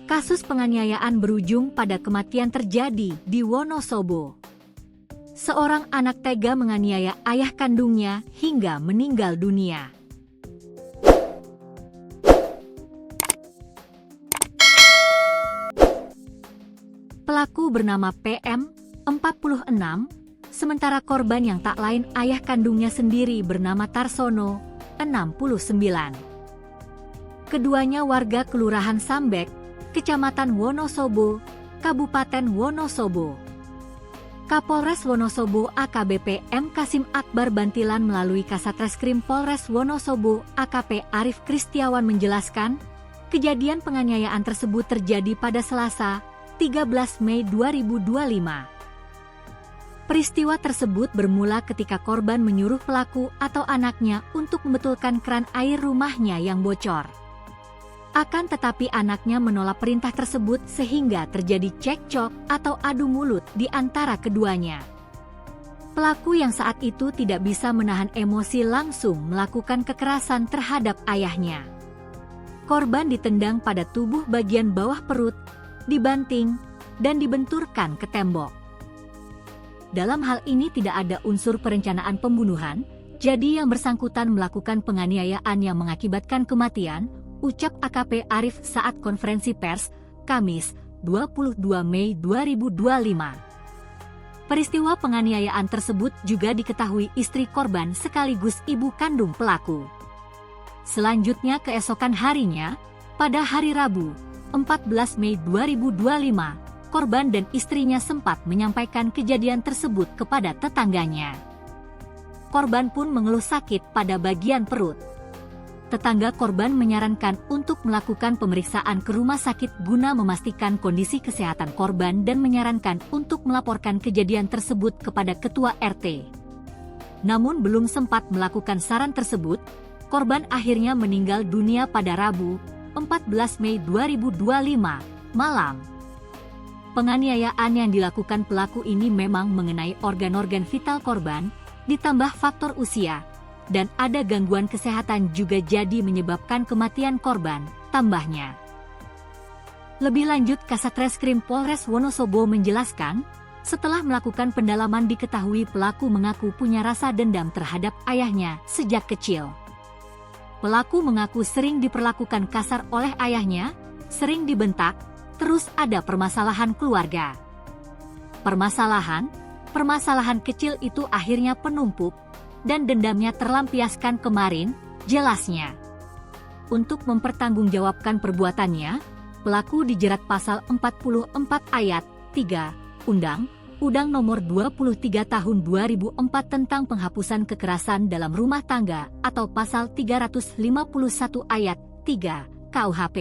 Kasus penganiayaan berujung pada kematian terjadi di Wonosobo. Seorang anak tega menganiaya ayah kandungnya hingga meninggal dunia. Pelaku bernama PM, 46, sementara korban yang tak lain ayah kandungnya sendiri bernama Tarsono, 69. Keduanya warga Kelurahan Sambek, Kecamatan Wonosobo, Kabupaten Wonosobo. Kapolres Wonosobo AKBP M. Kasim Akbar Bantilan melalui Kasatreskrim Polres Wonosobo AKP Arif Kristiawan menjelaskan, kejadian penganiayaan tersebut terjadi pada Selasa, 13 Mei 2025. Peristiwa tersebut bermula ketika korban menyuruh pelaku atau anaknya untuk membetulkan keran air rumahnya yang bocor. Akan tetapi anaknya menolak perintah tersebut sehingga terjadi cekcok atau adu mulut di antara keduanya. Pelaku yang saat itu tidak bisa menahan emosi langsung melakukan kekerasan terhadap ayahnya. Korban ditendang pada tubuh bagian bawah perut, dibanting, dan dibenturkan ke tembok. Dalam hal ini tidak ada unsur perencanaan pembunuhan, jadi yang bersangkutan melakukan penganiayaan yang mengakibatkan kematian, ucap AKP Arif saat konferensi pers, Kamis, 22 Mei 2025. Peristiwa penganiayaan tersebut juga diketahui istri korban sekaligus ibu kandung pelaku. Selanjutnya keesokan harinya, pada hari Rabu, 14 Mei 2025, korban dan istrinya sempat menyampaikan kejadian tersebut kepada tetangganya. Korban pun mengeluh sakit pada bagian perut. Tetangga korban menyarankan untuk melakukan pemeriksaan ke rumah sakit guna memastikan kondisi kesehatan korban dan menyarankan untuk melaporkan kejadian tersebut kepada ketua RT. Namun belum sempat melakukan saran tersebut, korban akhirnya meninggal dunia pada Rabu, 14 Mei 2025, malam. Penganiayaan yang dilakukan pelaku ini memang mengenai organ-organ vital korban, ditambah faktor usia, dan ada gangguan kesehatan juga jadi menyebabkan kematian korban, tambahnya. Lebih lanjut, Kasatreskrim Polres Wonosobo menjelaskan, setelah melakukan pendalaman diketahui pelaku mengaku punya rasa dendam terhadap ayahnya sejak kecil. Pelaku mengaku sering diperlakukan kasar oleh ayahnya, sering dibentak, terus ada permasalahan keluarga. Permasalahan kecil itu akhirnya penumpuk, dan dendamnya terlampiaskan kemarin, jelasnya. Untuk mempertanggungjawabkan perbuatannya, pelaku dijerat pasal 44 ayat 3, Undang-Undang Nomor 23 Tahun 2004 tentang penghapusan kekerasan dalam rumah tangga atau pasal 351 ayat 3 KUHP.